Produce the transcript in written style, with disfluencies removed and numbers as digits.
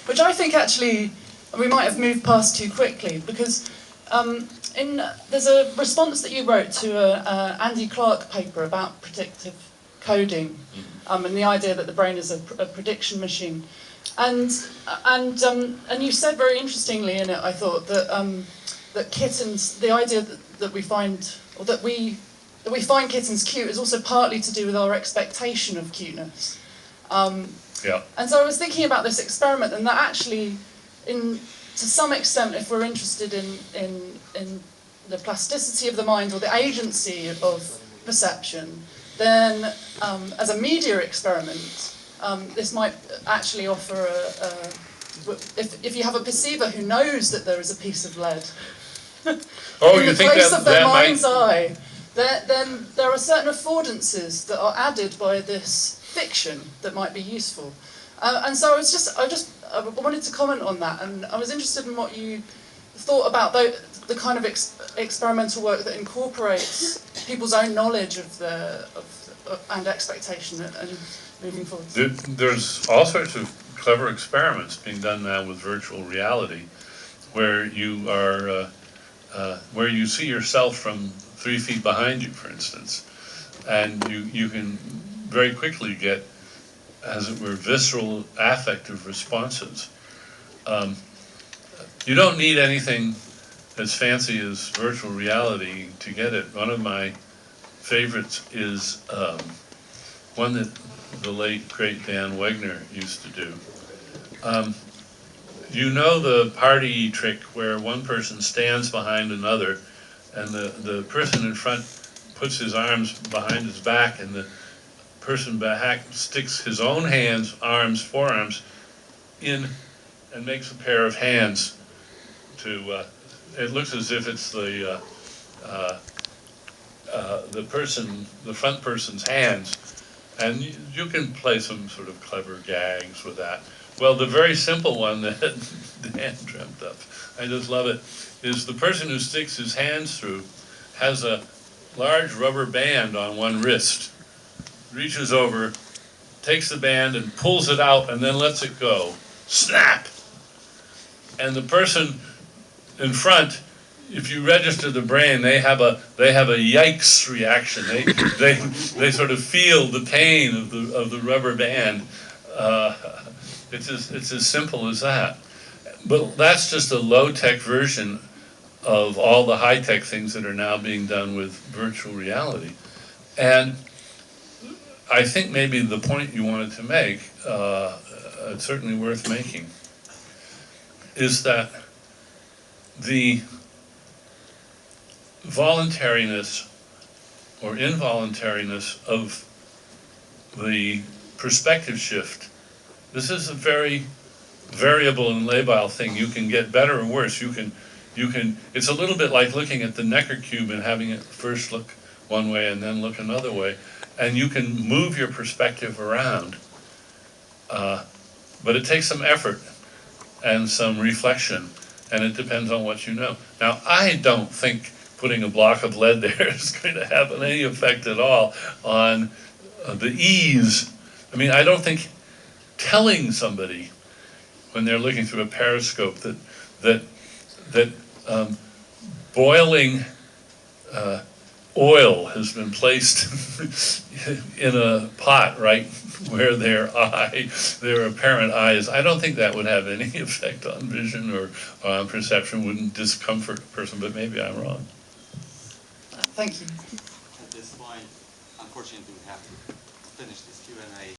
which I think actually we might have moved past too quickly, because there's a response that you wrote to a Andy Clark paper about predictive coding, and the idea that the brain is a prediction machine, and you said very interestingly in it, I thought, that kittens, the idea that we find, or that we find kittens cute, is also partly to do with our expectation of cuteness. And so I was thinking about this experiment, and that actually, to some extent, if we're interested in the plasticity of the mind or the agency of perception, then as a media experiment, this might actually offer if you have a perceiver who knows that there is a piece of lead in the place of their mind's eye, then there are certain affordances that are added by this fiction that might be useful. And so I wanted to comment on that, and I was interested in what you thought about the kind of experimental work that incorporates people's own knowledge and expectation and moving forward. There's all sorts of clever experiments being done now with virtual reality, where you are where you see yourself from 3 feet behind you, for instance, and you can very quickly get, as it were, visceral affective responses. You don't need anything as fancy as virtual reality to get it. One of my favorites is one that the late, great Dan Wegner used to do. You know the party trick where one person stands behind another, and the person in front puts his arms behind his back, and the person back sticks his own hands, arms, forearms in and makes a pair of hands to, it looks as if it's the front person's hands. And you can play some sort of clever gags with that. Well, the very simple one that Dan dreamt up, I just love it, is the person who sticks his hands through has a large rubber band on one wrist, reaches over, takes the band and pulls it out and then lets it go. Snap! And the person in front, if you register the brain, they have a yikes reaction. They sort of feel the pain of the rubber band. It's as simple as that. But that's just a low-tech version of all the high-tech things that are now being done with virtual reality. And I think maybe the point you wanted to make, it's certainly worth making, is that the voluntariness or involuntariness of the perspective shift, this is a very variable and labile thing. You can get better or worse. You can. It's a little bit like looking at the Necker cube and having it first look one way and then look another way, and you can move your perspective around. But it takes some effort and some reflection, and it depends on what you know. Now, I don't think putting a block of lead there is going to have any effect at all on the ease. I mean, I don't think telling somebody when they're looking through a periscope that boiling oil has been placed in a pot right where their apparent eye is, I don't think that would have any effect on vision or on perception, wouldn't discomfort a person, but maybe I'm wrong. Thank you. At this point, unfortunately, we have to finish this Q&A.